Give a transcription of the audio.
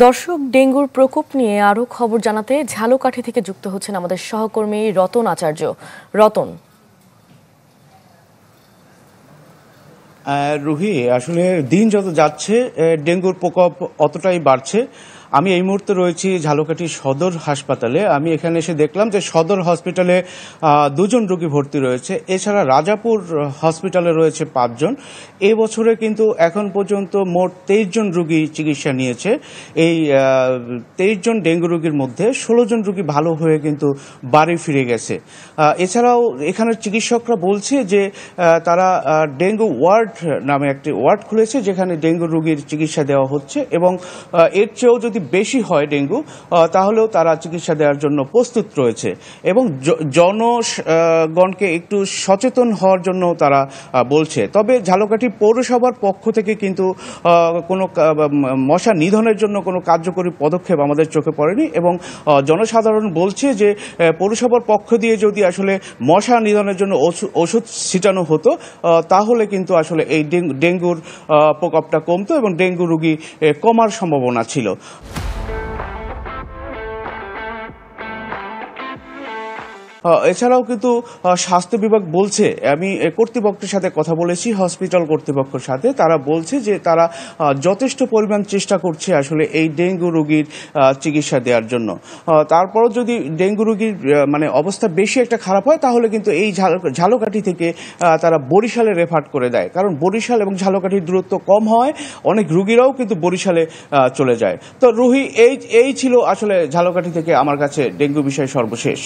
দর্শক, ডেঙ্গুর প্রকোপ নিয়ে আরও খবর জানাতে ঝালকাঠি থেকে যুক্ত হচ্ছেন আমাদের সহকর্মী রতন আচার্য। রতন। রুহি, আসলে দিন যত যাচ্ছে ডেঙ্গুর প্রকোপ অতটাই বাড়ছে। আমি এই মুহূর্তে রয়েছি ঝালকাঠি সদর হাসপাতালে। আমি এখানে এসে দেখলাম যে সদর হসপিটালে 2 জন রোগী ভর্তি রয়েছে। এছাড়া রাজাপুর হসপিটালে রয়েছে 5 জন। এবছরে কিন্তু এখন পর্যন্ত মোট 23 জন রোগী চিকিৎসা নিয়েছে। এই 23 জন ডেঙ্গু রোগীর মধ্যে 16 জন রোগী ভালো হয়ে কিন্তু বাড়ি ফিরে গেছে। এছাড়াও এখানের চিকিৎসকরা বলছে যে তারা ডেঙ্গু ওয়ার্ড নামে একটি ওয়ার্ড খুলেছে, যেখানে ডেঙ্গু রোগীর চিকিৎসা দেওয়া হচ্ছে এবং এর চেয়েও যদি বেশি হয় ডেঙ্গু তাহলেও তারা চিকিৎসা দেওয়ার জন্য প্রস্তুত রয়েছে এবং জনগণকে একটু সচেতন হওয়ার জন্য তারা বলছে। তবে ঝালকাঠি পৌরসভার পক্ষ থেকে কিন্তু কোনো মশা নিধনের জন্য কোনো কার্যকরী পদক্ষেপ আমাদের চোখে পড়েনি এবং জনসাধারণ বলছে যে পৌরসভার পক্ষ দিয়ে যদি আসলে মশা নিধনের জন্য ওষুধ ছিটানো হতো তাহলে কিন্তু আসলে এই ডেঙ্গুর প্রকোপটা কমতো এবং ডেঙ্গু রোগী কমার সম্ভাবনা ছিল। এছাড়াও কিন্তু স্বাস্থ্য বিভাগ বলছে, আমি কর্তৃপক্ষের সাথে কথা বলেছি, হসপিটাল কর্তৃপক্ষের সাথে, তারা বলছে যে তারা যথেষ্ট পরিমাণ চেষ্টা করছে আসলে এই ডেঙ্গু রোগীর চিকিৎসা দেওয়ার জন্য। তারপরও যদি ডেঙ্গু রোগীর মানে অবস্থা বেশি একটা খারাপ হয় তাহলে কিন্তু এই ঝালকাঠি থেকে তারা বরিশালে রেফার করে দেয়, কারণ বরিশাল এবং ঝালকাঠির দূরত্ব কম হয়, অনেক রোগীরাও কিন্তু বরিশালে চলে যায়। তো রুহি, এই ছিল আসলে ঝালকাঠি থেকে আমার কাছে ডেঙ্গু বিষয় সর্বশেষ।